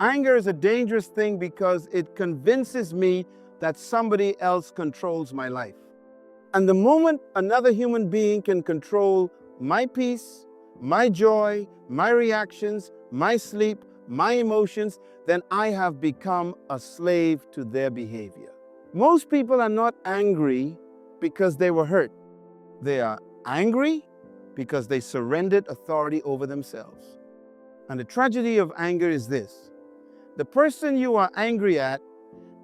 Anger is a dangerous thing because it convinces me that somebody else controls my life. And the moment another human being can control my peace, my joy, my reactions, my sleep, my emotions, then I have become a slave to their behavior. Most people are not angry because they were hurt. They are angry because they surrendered authority over themselves. And the tragedy of anger is this: the person you are angry at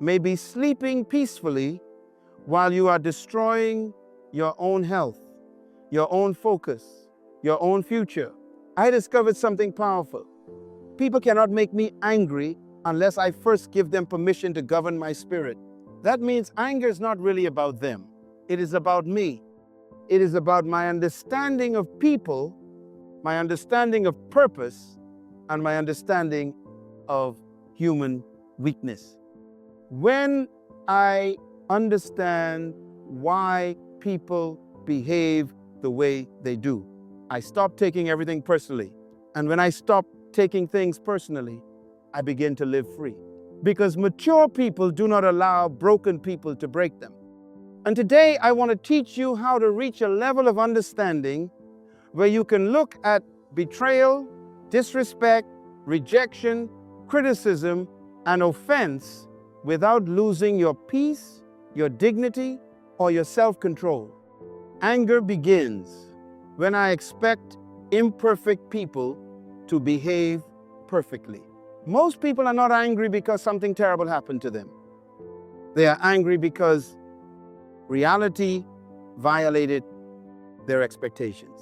may be sleeping peacefully while you are destroying your own health, your own focus, your own future. I discovered something powerful. People cannot make me angry unless I first give them permission to govern my spirit. That means anger is not really about them. It is about me. It is about my understanding of people, my understanding of purpose, and my understanding of human weakness. When I understand why people behave the way they do, I stop taking everything personally. And when I stop taking things personally, I begin to live free. Because mature people do not allow broken people to break them. And today I want to teach you how to reach a level of understanding where you can look at betrayal, disrespect, rejection, criticism, and offense without losing your peace, your dignity, or your self-control. Anger begins when I expect imperfect people to behave perfectly. Most people are not angry because something terrible happened to them. They are angry because reality violated their expectations.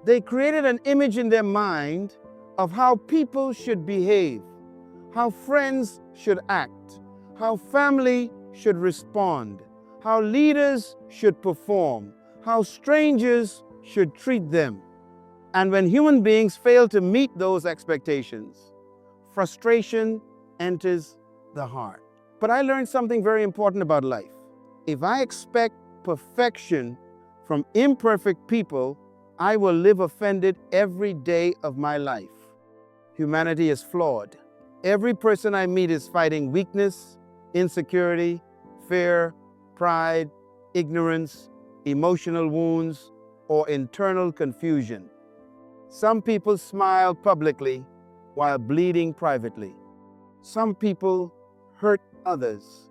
They created an image in their mind of how people should behave, how friends should act, how family should respond, how leaders should perform, how strangers should treat them. And when human beings fail to meet those expectations, frustration enters the heart. But I learned something very important about life. If I expect perfection from imperfect people, I will live offended every day of my life. Humanity is flawed. Every person I meet is fighting weakness, insecurity, fear, pride, ignorance, emotional wounds, or internal confusion. Some people smile publicly while bleeding privately. Some people hurt others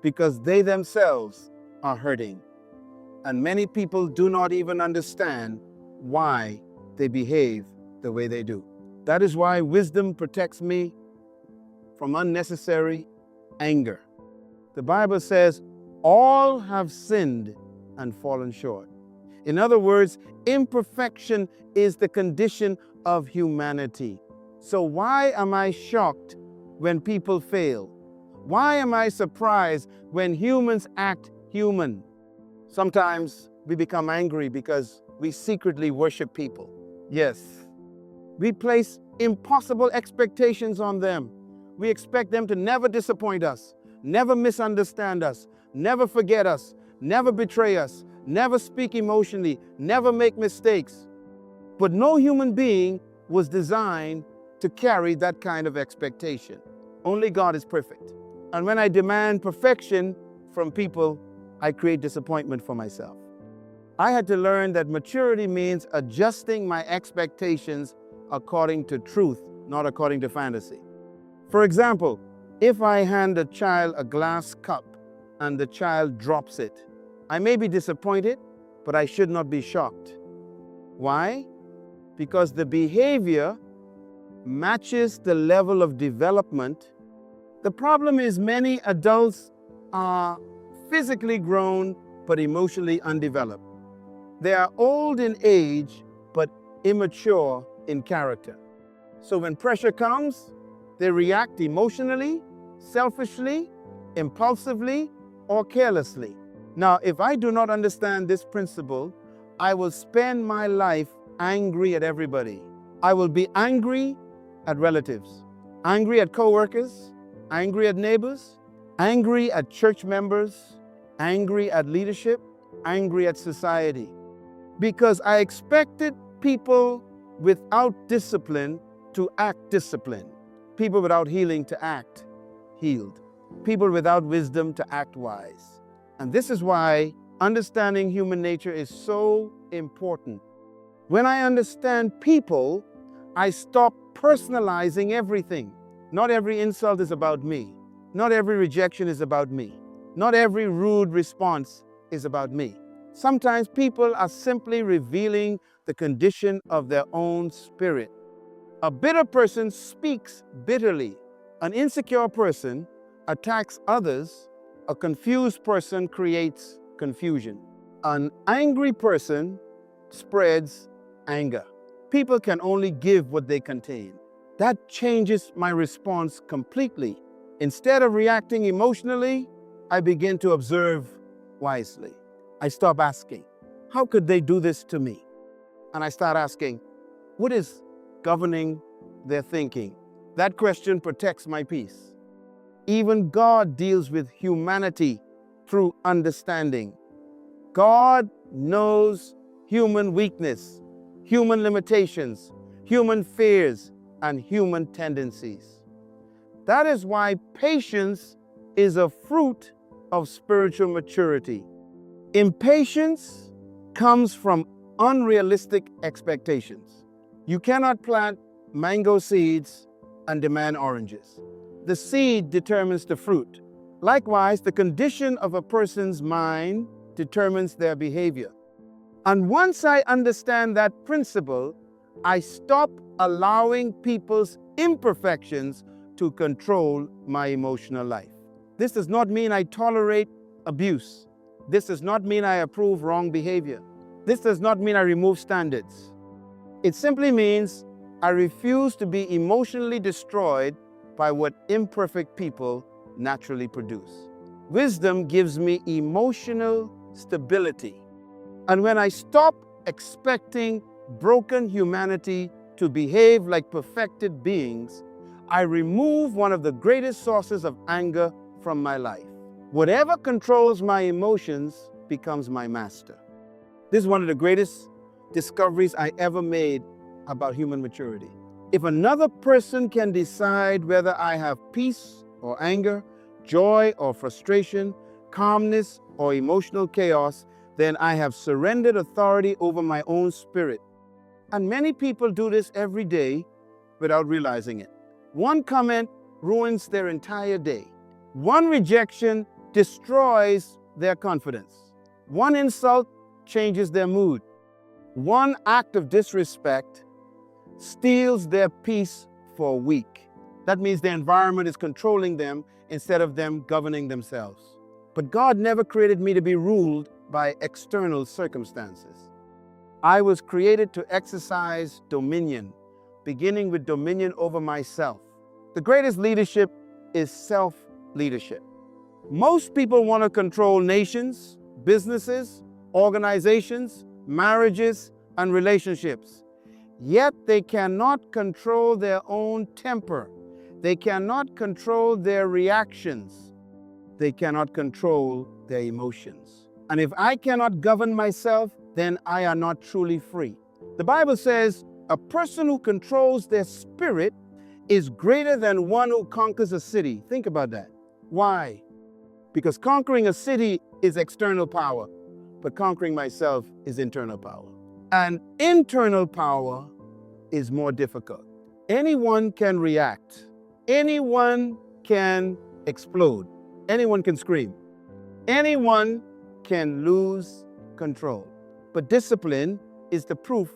because they themselves are hurting. And many people do not even understand why they behave the way they do. That is why wisdom protects me from unnecessary anger. The Bible says, all have sinned and fallen short. In other words, imperfection is the condition of humanity. So why am I shocked when people fail? Why am I surprised when humans act human? Sometimes we become angry because we secretly worship people. Yes, we place impossible expectations on them. We expect them to never disappoint us, never misunderstand us, never forget us, never betray us, never speak emotionally, never make mistakes. But no human being was designed to carry that kind of expectation. Only God is perfect. And when I demand perfection from people, I create disappointment for myself. I had to learn that maturity means adjusting my expectations according to truth, not according to fantasy. For example, if I hand a child a glass cup and the child drops it, I may be disappointed, but I should not be shocked. Why? Because the behavior matches the level of development. The problem is many adults are physically grown but emotionally undeveloped. They are old in age but immature in character. So when pressure comes, they react emotionally, selfishly, impulsively, or carelessly. Now, if I do not understand this principle, I will spend my life angry at everybody. I will be angry at relatives, angry at coworkers, angry at neighbors, angry at church members, angry at leadership, angry at society. Because I expected people without discipline to act disciplined. people without healing to act healed, people without wisdom to act wise. And this is why understanding human nature is so important. When I understand people, I stop personalizing everything. Not every insult is about me. Not every rejection is about me. Not every rude response is about me. Sometimes people are simply revealing the condition of their own spirit. A bitter person speaks bitterly. An insecure person attacks others. A confused person creates confusion. An angry person spreads anger. People can only give what they contain. That changes my response completely. Instead of reacting emotionally, I begin to observe wisely. I stop asking, how could they do this to me? And I start asking, what is governing their thinking? That question protects my peace. Even God deals with humanity through understanding. God knows human weakness, human limitations, human fears, and human tendencies. That is why patience is a fruit of spiritual maturity. Impatience comes from unrealistic expectations. You cannot plant mango seeds and demand oranges. The seed determines the fruit. Likewise, the condition of a person's mind determines their behavior. And once I understand that principle, I stop allowing people's imperfections to control my emotional life. This does not mean I tolerate abuse. This does not mean I approve wrong behavior. This does not mean I remove standards. It simply means I refuse to be emotionally destroyed by what imperfect people naturally produce. Wisdom gives me emotional stability. And when I stop expecting broken humanity to behave like perfected beings, I remove one of the greatest sources of anger from my life. Whatever controls my emotions becomes my master. This is one of the greatest discoveries I ever made about human maturity. If another person can decide whether I have peace or anger, joy or frustration, calmness or emotional chaos, then I have surrendered authority over my own spirit. And many people do this every day without realizing it. One comment ruins their entire day. One rejection destroys their confidence. One insult changes their mood. One act of disrespect steals their peace for a week. That means the environment is controlling them instead of them governing themselves. But God never created me to be ruled by external circumstances. I was created to exercise dominion, beginning with dominion over myself. The greatest leadership is self-leadership. Most people want to control nations, businesses, organizations, marriages, and relationships. Yet they cannot control their own temper. They cannot control their reactions. They cannot control their emotions. And if I cannot govern myself, then I am not truly free. The Bible says a person who controls their spirit is greater than one who conquers a city. Think about that. Why? Because conquering a city is external power, but conquering myself is internal power. And internal power is more difficult. Anyone can react. Anyone can explode. Anyone can scream. Anyone can lose control. But discipline is the proof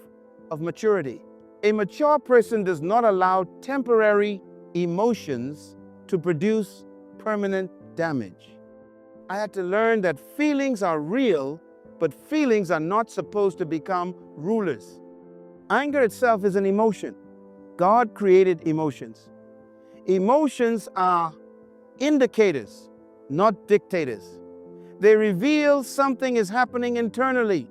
of maturity. A mature person does not allow temporary emotions to produce permanent damage. I had to learn that feelings are real, but feelings are not supposed to become rulers. Anger itself is an emotion. God created emotions. Emotions are indicators, not dictators. They reveal something is happening internally,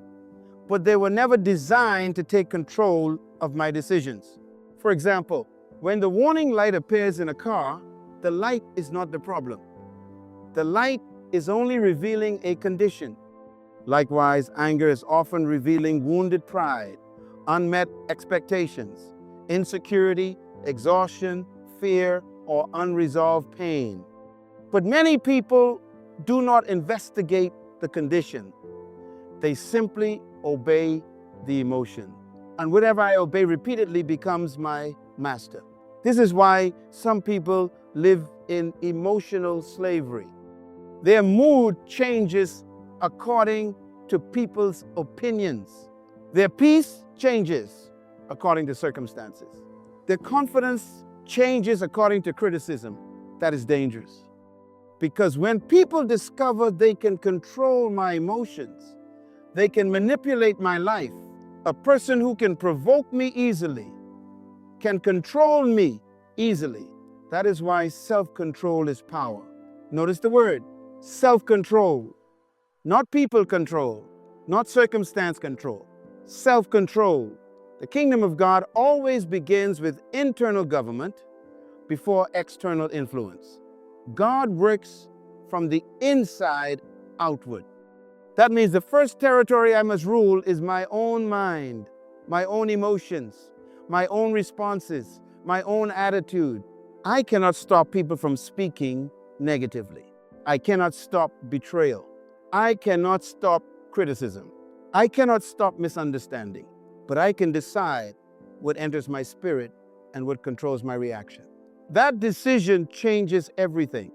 but they were never designed to take control of my decisions. For example, when the warning light appears in a car, the light is not the problem. The light is only revealing a condition. Likewise, anger is often revealing wounded pride, unmet expectations, insecurity, exhaustion, fear or unresolved pain. But many people do not investigate the condition. They simply obey the emotion. And whatever I obey repeatedly becomes my master. This is why some people live in emotional slavery. Their mood changes according to people's opinions. Their peace changes according to circumstances. Their confidence changes according to criticism. That is dangerous. Because when people discover they can control my emotions, they can manipulate my life. A person who can provoke me easily, can control me easily. That is why self-control is power. Notice the word, self-control. Not people control, not circumstance control. Self-control. The kingdom of God always begins with internal government before external influence. God works from the inside outward. That means the first territory I must rule is my own mind, my own emotions, my own responses, my own attitude. I cannot stop people from speaking negatively. I cannot stop betrayal. I cannot stop criticism. I cannot stop misunderstanding. But I can decide what enters my spirit and what controls my reaction. That decision changes everything.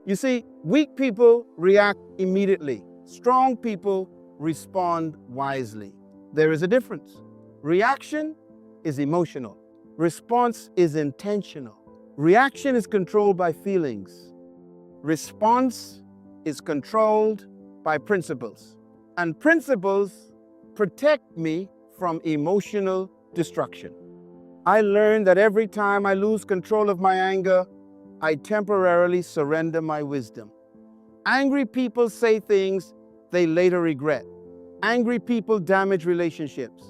You see, weak people react immediately. Strong people respond wisely. There is a difference. Reaction is emotional. Response is intentional. Reaction is controlled by feelings. Response is controlled by principles. And principles protect me from emotional destruction. I learned that every time I lose control of my anger, I temporarily surrender my wisdom. Angry people say things they later regret. Angry people damage relationships.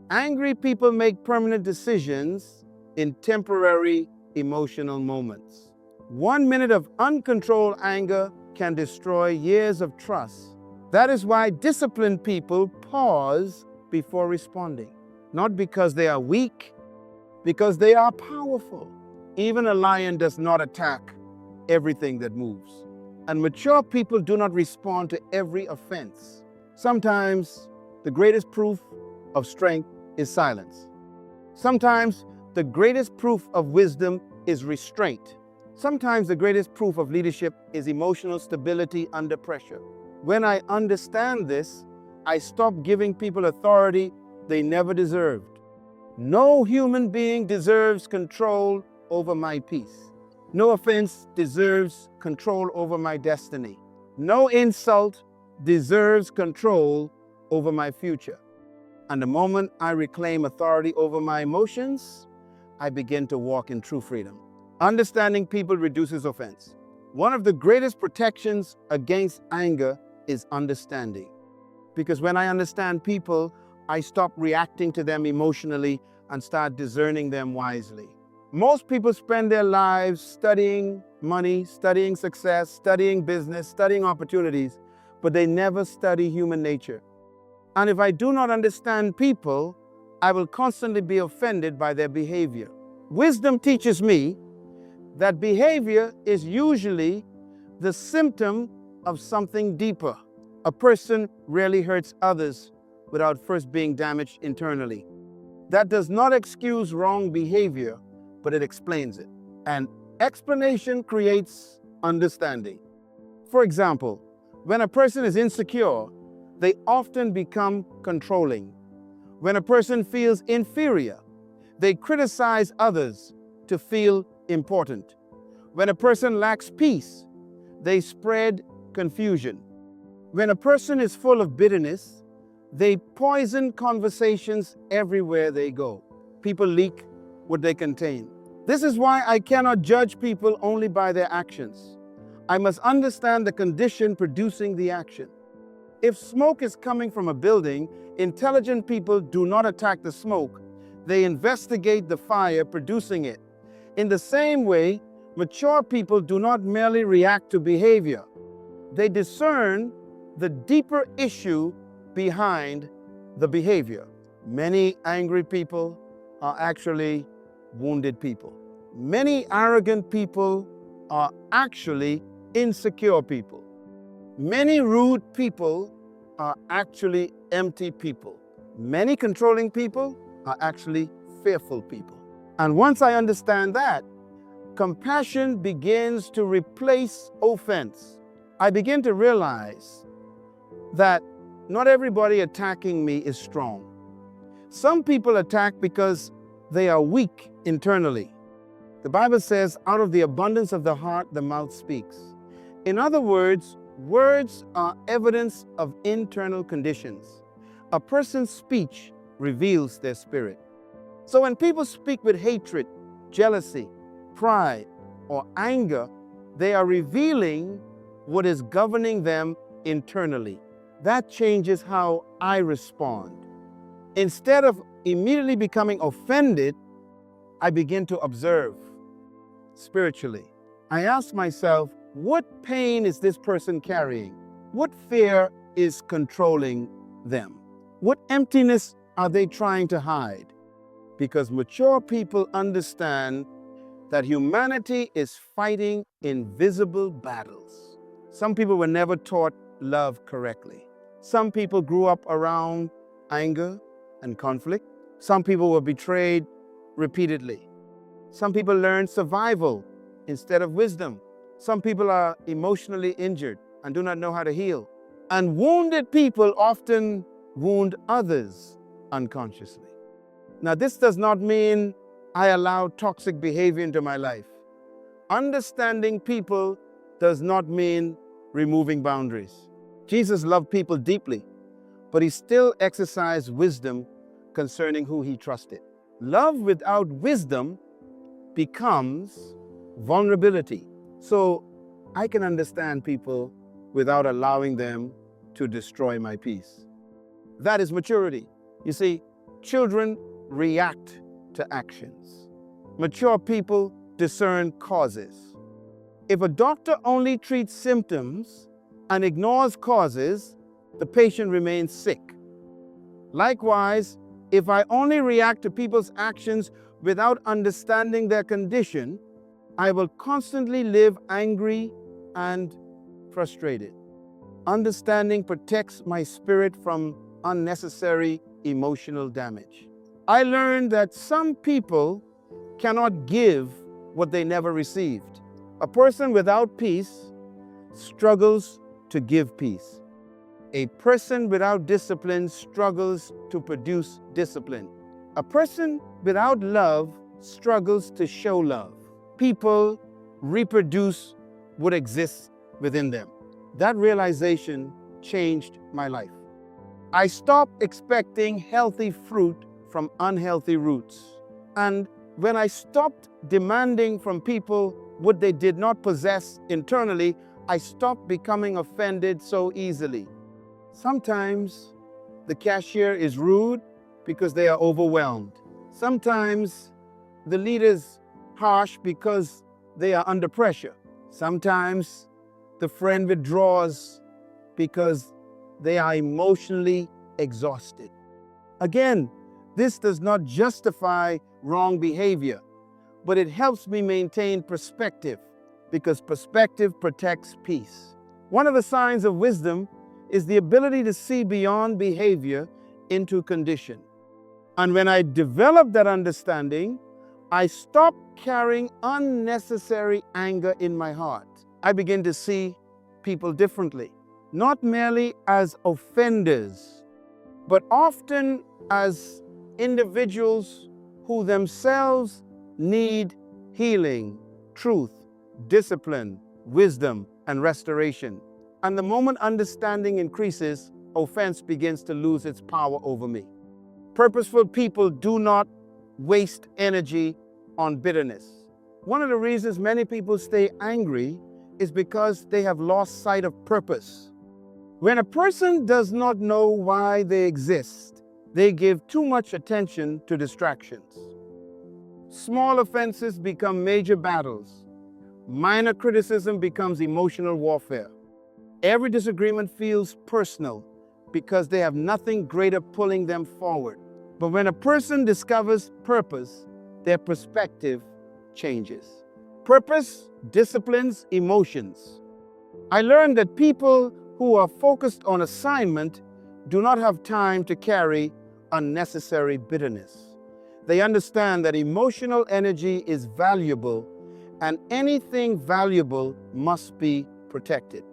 Angry people make permanent decisions in temporary emotional moments. 1 minute of uncontrolled anger can destroy years of trust. That is why disciplined people pause before responding. Not because they are weak, because they are powerful. Even a lion does not attack everything that moves. And mature people do not respond to every offense. Sometimes the greatest proof of strength is silence. Sometimes the greatest proof of wisdom is restraint. Sometimes the greatest proof of leadership is emotional stability under pressure. When I understand this, I stop giving people authority they never deserved. No human being deserves control over my peace. No offense deserves control over my destiny. No insult deserves control over my future. And the moment I reclaim authority over my emotions, I begin to walk in true freedom. Understanding people reduces offense. One of the greatest protections against anger is understanding. Because when I understand people, I stop reacting to them emotionally and start discerning them wisely. Most people spend their lives studying money, studying success, studying business, studying opportunities, but they never study human nature. And if I do not understand people, I will constantly be offended by their behavior. Wisdom teaches me that behavior is usually the symptom of something deeper. A person rarely hurts others without first being damaged internally. That does not excuse wrong behavior, but it explains it. And explanation creates understanding. For example, when a person is insecure, they often become controlling. When a person feels inferior, they criticize others to feel important. When a person lacks peace, they spread confusion. When a person is full of bitterness, they poison conversations everywhere they go. People leak what they contain. This is why I cannot judge people only by their actions. I must understand the condition producing the action. If smoke is coming from a building, intelligent people do not attack the smoke. They investigate the fire producing it. In the same way, mature people do not merely react to behavior. They discern the deeper issue behind the behavior. Many angry people are actually wounded people. Many arrogant people are actually insecure people. Many rude people are actually empty people. Many controlling people are actually fearful people. And once I understand that, compassion begins to replace offense. I begin to realize that not everybody attacking me is strong. Some people attack because they are weak internally. The Bible says, out of the abundance of the heart, the mouth speaks. In other words, words are evidence of internal conditions. A person's speech reveals their spirit. So when people speak with hatred, jealousy, pride, or anger, they are revealing what is governing them internally. That changes how I respond. Instead of immediately becoming offended, I begin to observe spiritually. I ask myself, what pain is this person carrying? What fear is controlling them? What emptiness are they trying to hide? Because mature people understand that humanity is fighting invisible battles. Some people were never taught love correctly. Some people grew up around anger and conflict. Some people were betrayed repeatedly. Some people learned survival instead of wisdom. Some people are emotionally injured and do not know how to heal. And wounded people often wound others unconsciously. Now, this does not mean I allow toxic behavior into my life. Understanding people does not mean removing boundaries. Jesus loved people deeply, but he still exercised wisdom concerning who he trusted. Love without wisdom becomes vulnerability. So I can understand people without allowing them to destroy my peace. That is maturity. You see, children react to actions. Mature people discern causes. If a doctor only treats symptoms and ignores causes, the patient remains sick. Likewise, if I only react to people's actions without understanding their condition, I will constantly live angry and frustrated. Understanding protects my spirit from unnecessary emotional damage. I learned that some people cannot give what they never received. A person without peace struggles to give peace. A person without discipline struggles to produce discipline. A person without love struggles to show love. People reproduce what exists within them. That realization changed my life. I stopped expecting healthy fruit from unhealthy roots. And when I stopped demanding from people what they did not possess internally, I stopped becoming offended so easily. Sometimes the cashier is rude because they are overwhelmed. Sometimes the leader's harsh because they are under pressure. Sometimes the friend withdraws because they are emotionally exhausted. Again, this does not justify wrong behavior, but it helps me maintain perspective, because perspective protects peace. One of the signs of wisdom is the ability to see beyond behavior into condition. And when I develop that understanding, I stop carrying unnecessary anger in my heart. I begin to see people differently, not merely as offenders, but often as individuals who themselves need healing, truth, discipline, wisdom, and restoration. And the moment understanding increases, offense begins to lose its power over me. Purposeful people do not waste energy on bitterness. One of the reasons many people stay angry is because they have lost sight of purpose. When a person does not know why they exist, they give too much attention to distractions. Small offenses become major battles. Minor criticism becomes emotional warfare. Every disagreement feels personal because they have nothing greater pulling them forward. But when a person discovers purpose, their perspective changes. Purpose disciplines emotions. I learned that people who are focused on assignment do not have time to carry unnecessary bitterness. They understand that emotional energy is valuable and anything valuable must be protected.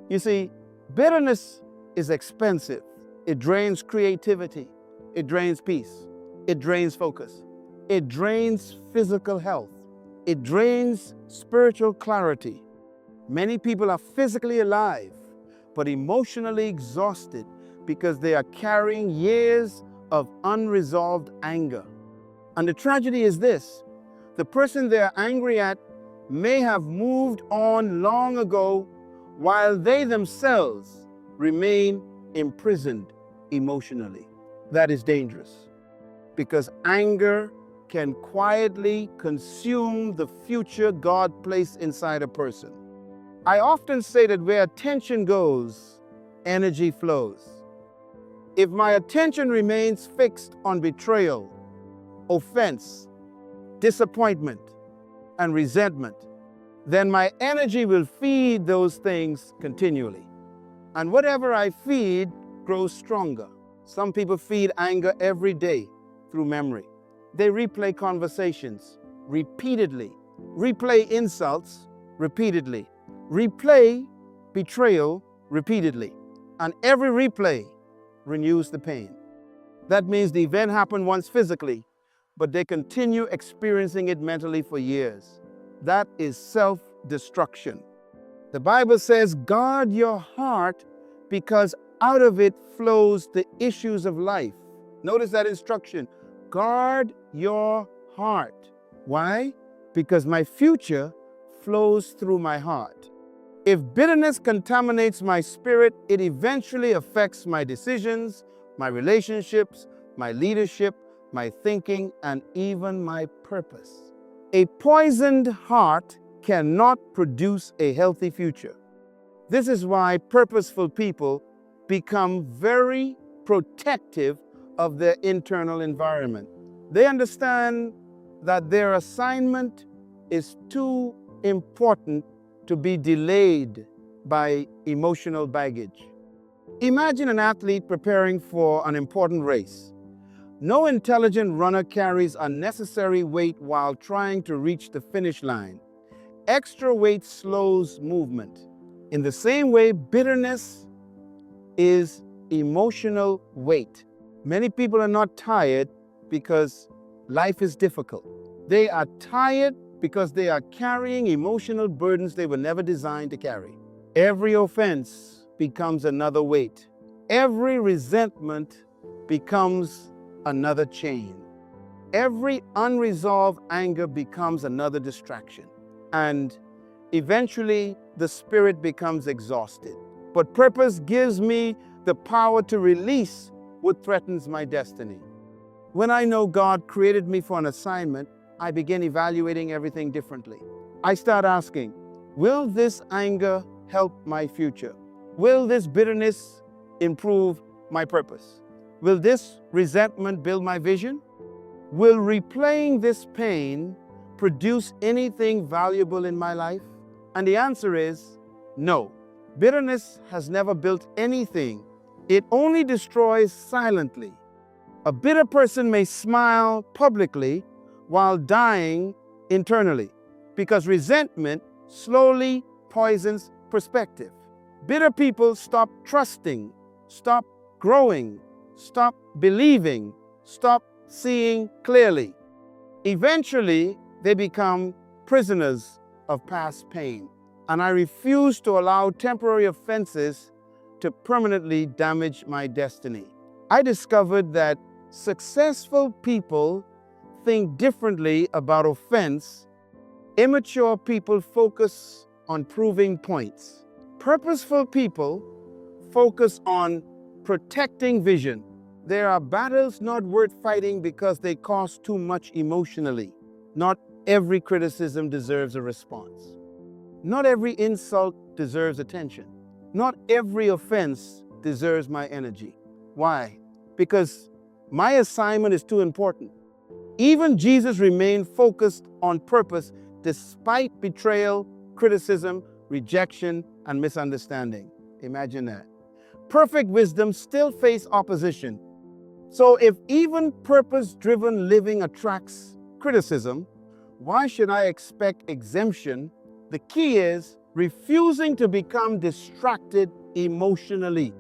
You see, bitterness is expensive. It drains creativity. It drains peace. It drains focus. It drains physical health. It drains spiritual clarity. Many people are physically alive, but emotionally exhausted because they are carrying years of unresolved anger. And the tragedy is this: the person they are angry at may have moved on long ago while they themselves remain imprisoned emotionally. That is dangerous because anger can quietly consume the future God placed inside a person. I often say that where attention goes, energy flows. If my attention remains fixed on betrayal, offense, disappointment, and resentment, then my energy will feed those things continually. And whatever I feed grows stronger. Some people feed anger every day through memory. They replay conversations repeatedly, replay insults repeatedly, replay betrayal repeatedly, and every replay renews the pain. That means the event happened once physically, but they continue experiencing it mentally for years. That is self-destruction. The Bible says, guard your heart because out of it flows the issues of life. Notice that instruction. Guard your heart. Why? Because my future flows through my heart. If bitterness contaminates my spirit, it eventually affects my decisions, my relationships, my leadership, my thinking, and even my purpose. A poisoned heart cannot produce a healthy future. This is why purposeful people become very protective of their internal environment. They understand that their assignment is too important to be delayed by emotional baggage. Imagine an athlete preparing for an important race. No intelligent runner carries unnecessary weight while trying to reach the finish line. Extra weight slows movement. In the same way, bitterness is emotional weight. Many people are not tired because life is difficult. They are tired because they are carrying emotional burdens they were never designed to carry. Every offense becomes another weight. Every resentment becomes another chain. Every unresolved anger becomes another distraction. And eventually, the spirit becomes exhausted. But purpose gives me the power to release what threatens my destiny. When I know God created me for an assignment, I begin evaluating everything differently. I start asking, will this anger help my future? Will this bitterness improve my purpose? Will this resentment build my vision? Will replaying this pain produce anything valuable in my life? And the answer is no. Bitterness has never built anything. It only destroys silently. A bitter person may smile publicly while dying internally because resentment slowly poisons perspective. Bitter people stop trusting, stop growing, stop believing, stop seeing clearly. Eventually, they become prisoners of past pain. And I refuse to allow temporary offenses to permanently damage my destiny. I discovered that successful people think differently about offense. Immature people focus on proving points. Purposeful people focus on protecting vision. There are battles not worth fighting because they cost too much emotionally. Not every criticism deserves a response. Not every insult deserves attention. Not every offense deserves my energy. Why? Because my assignment is too important. Even Jesus remained focused on purpose despite betrayal, criticism, rejection, and misunderstanding. Imagine that. Perfect wisdom still faced opposition. So if even purpose-driven living attracts criticism, why should I expect exemption? The key is refusing to become distracted emotionally.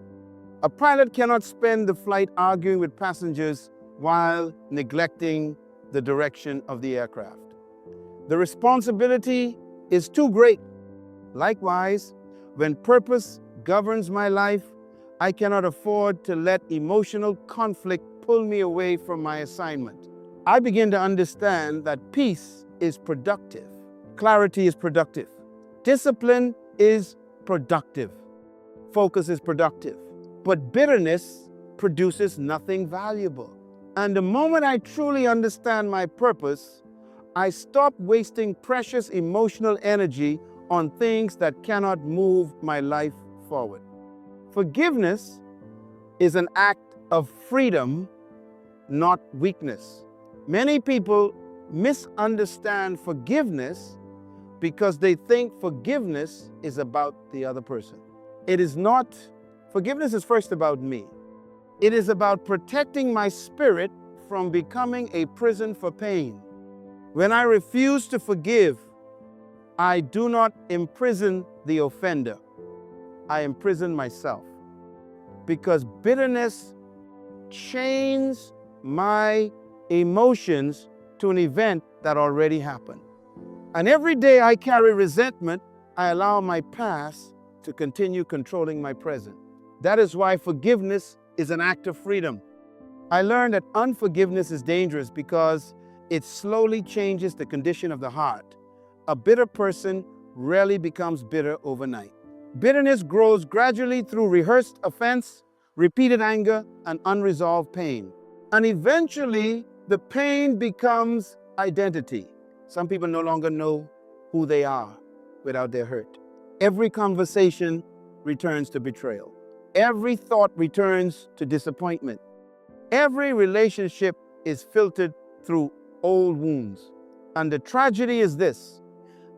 A pilot cannot spend the flight arguing with passengers while neglecting the direction of the aircraft. The responsibility is too great. Likewise, when purpose governs my life, I cannot afford to let emotional conflict pull me away from my assignment. I begin to understand that peace is productive, clarity is productive, discipline is productive, focus is productive, but bitterness produces nothing valuable. And the moment I truly understand my purpose, I stop wasting precious emotional energy on things that cannot move my life forward. Forgiveness is an act of freedom, not weakness. Many people misunderstand forgiveness because they think forgiveness is about the other person. It is not. Forgiveness is first about me. It is about protecting my spirit from becoming a prison for pain. When I refuse to forgive, I do not imprison the offender. I imprison myself, because bitterness chains my emotions to an event that already happened. And every day I carry resentment, I allow my past to continue controlling my present. That is why forgiveness is an act of freedom. I learned that unforgiveness is dangerous because it slowly changes the condition of the heart. A bitter person rarely becomes bitter overnight. Bitterness grows gradually through rehearsed offense, repeated anger, and unresolved pain. And eventually, the pain becomes identity. Some people no longer know who they are without their hurt. Every conversation returns to betrayal. Every thought returns to disappointment. Every relationship is filtered through old wounds. And the tragedy is this: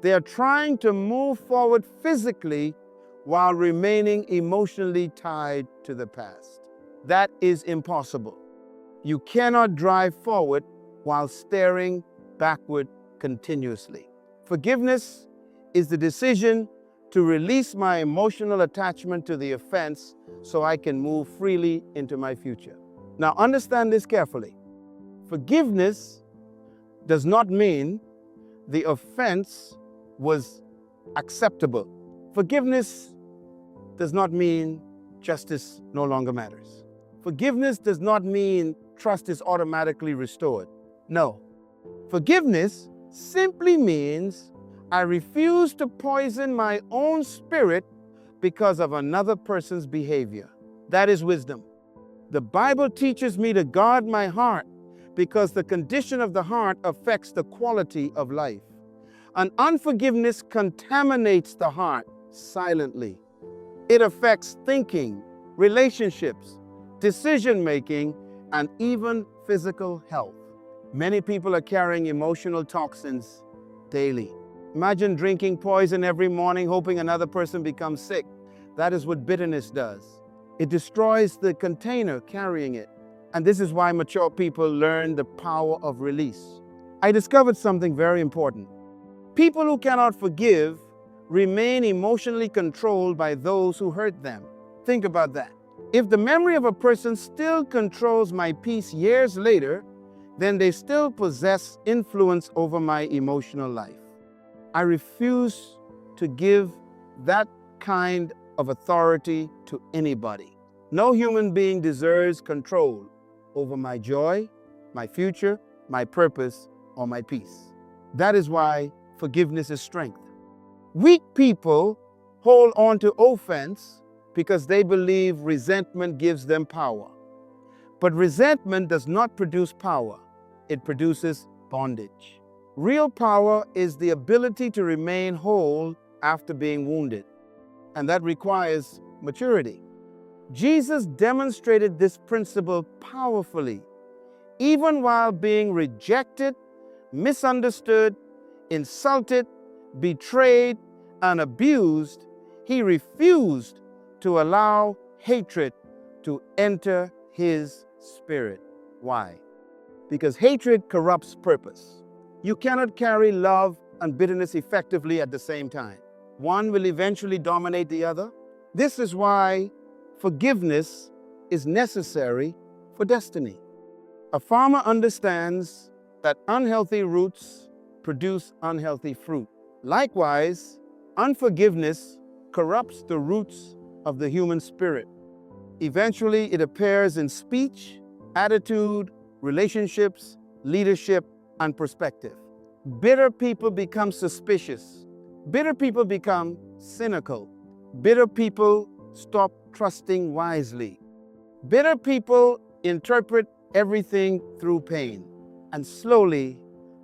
they are trying to move forward physically while remaining emotionally tied to the past. That is impossible. You cannot drive forward while staring backward continuously. Forgiveness is the decision to release my emotional attachment to the offense so I can move freely into my future. Now, understand this carefully. Forgiveness does not mean the offense was acceptable. Forgiveness does not mean justice no longer matters. Forgiveness does not mean trust is automatically restored. No. Forgiveness simply means I refuse to poison my own spirit because of another person's behavior. That is wisdom. The Bible teaches me to guard my heart because the condition of the heart affects the quality of life. And unforgiveness contaminates the heart silently. It affects thinking, relationships, decision-making, and even physical health. Many people are carrying emotional toxins daily. Imagine drinking poison every morning, hoping another person becomes sick. That is what bitterness does. It destroys the container carrying it. And this is why mature people learn the power of release. I discovered something very important. People who cannot forgive remain emotionally controlled by those who hurt them. Think about that. If the memory of a person still controls my peace years later, then they still possess influence over my emotional life. I refuse to give that kind of authority to anybody. No human being deserves control over my joy, my future, my purpose, or my peace. That is why forgiveness is strength. Weak people hold on to offense because they believe resentment gives them power. But resentment does not produce power. It produces bondage. Real power is the ability to remain whole after being wounded, and that requires maturity. Jesus demonstrated this principle powerfully. even while being rejected, misunderstood, insulted, betrayed, and abused, he refused to allow hatred to enter his spirit. Why? Because hatred corrupts purpose. You cannot carry love and bitterness effectively at the same time. One will eventually dominate the other. This is why forgiveness is necessary for destiny. A farmer understands that unhealthy roots produce unhealthy fruit. Likewise, unforgiveness corrupts the roots of the human spirit. Eventually, it appears in speech, attitude, relationships, leadership, and perspective. Bitter people become suspicious. Bitter people become cynical. Bitter people stop trusting wisely. Bitter people interpret everything through pain, and slowly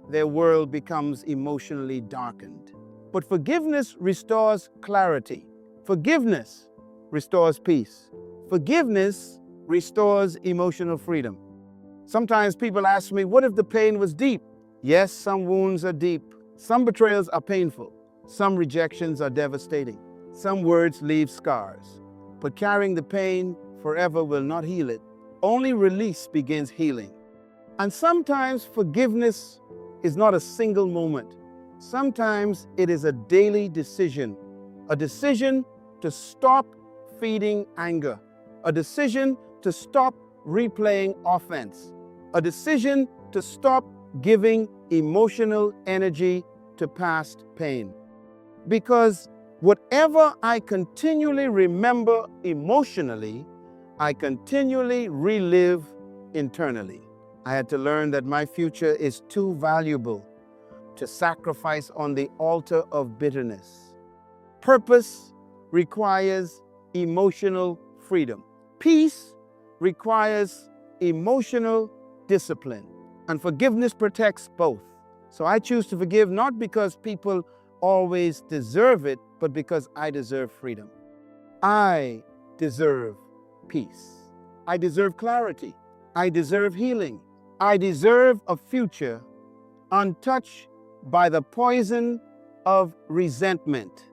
their world becomes emotionally darkened. But forgiveness restores clarity. Forgiveness restores peace. Forgiveness restores emotional freedom. Sometimes people ask me, what if the pain was deep? Yes, some wounds are deep. Some betrayals are painful. Some rejections are devastating. Some words leave scars. But carrying the pain forever will not heal it. Only release begins healing. And sometimes forgiveness is not a single moment. Sometimes it is a daily decision. A decision to stop feeding anger. A decision to stop replaying offense. A decision to stop giving emotional energy to past pain. Because whatever I continually remember emotionally, I continually relive internally. I had to learn that my future is too valuable to sacrifice on the altar of bitterness. Purpose requires emotional freedom. Peace requires emotional discipline. And forgiveness protects both. So I choose to forgive not because people always deserve it, but because I deserve freedom. I deserve peace. I deserve clarity. I deserve healing. I deserve a future untouched by the poison of resentment.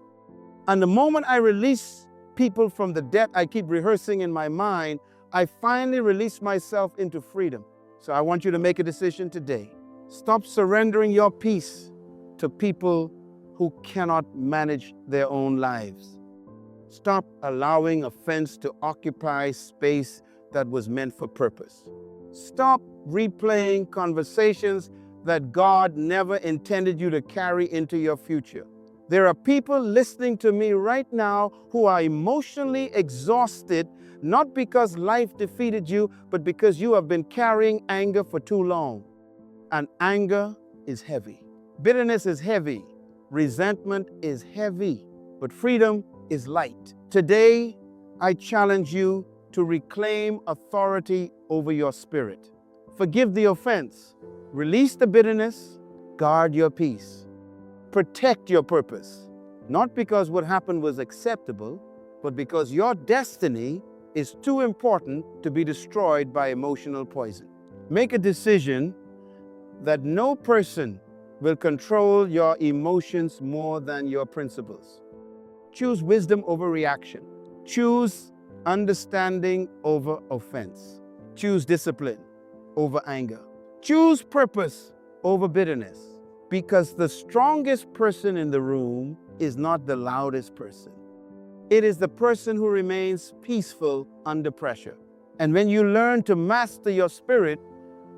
And the moment I release people from the debt I keep rehearsing in my mind, I finally release myself into freedom. So I want you to make a decision today. Stop surrendering your peace to people who cannot manage their own lives. Stop allowing offense to occupy space that was meant for purpose. Stop replaying conversations that God never intended you to carry into your future. There are people listening to me right now who are emotionally exhausted, not because life defeated you, but because you have been carrying anger for too long. And anger is heavy. Bitterness is heavy. Resentment is heavy. But freedom is light. Today, I challenge you to reclaim authority over your spirit. Forgive the offense. Release the bitterness. Guard your peace. Protect your purpose. Not because what happened was acceptable, but because your destiny is too important to be destroyed by emotional poison. Make a decision that no person will control your emotions more than your principles. Choose wisdom over reaction. Choose understanding over offense. Choose discipline over anger. Choose purpose over bitterness. Because the strongest person in the room is not the loudest person. It is the person who remains peaceful under pressure. And when you learn to master your spirit,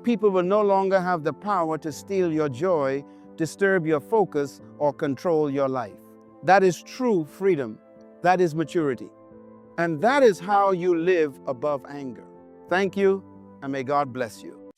people will no longer have the power to steal your joy, disturb your focus, or control your life. That is true freedom. That is maturity. And that is how you live above anger. Thank you, and may God bless you.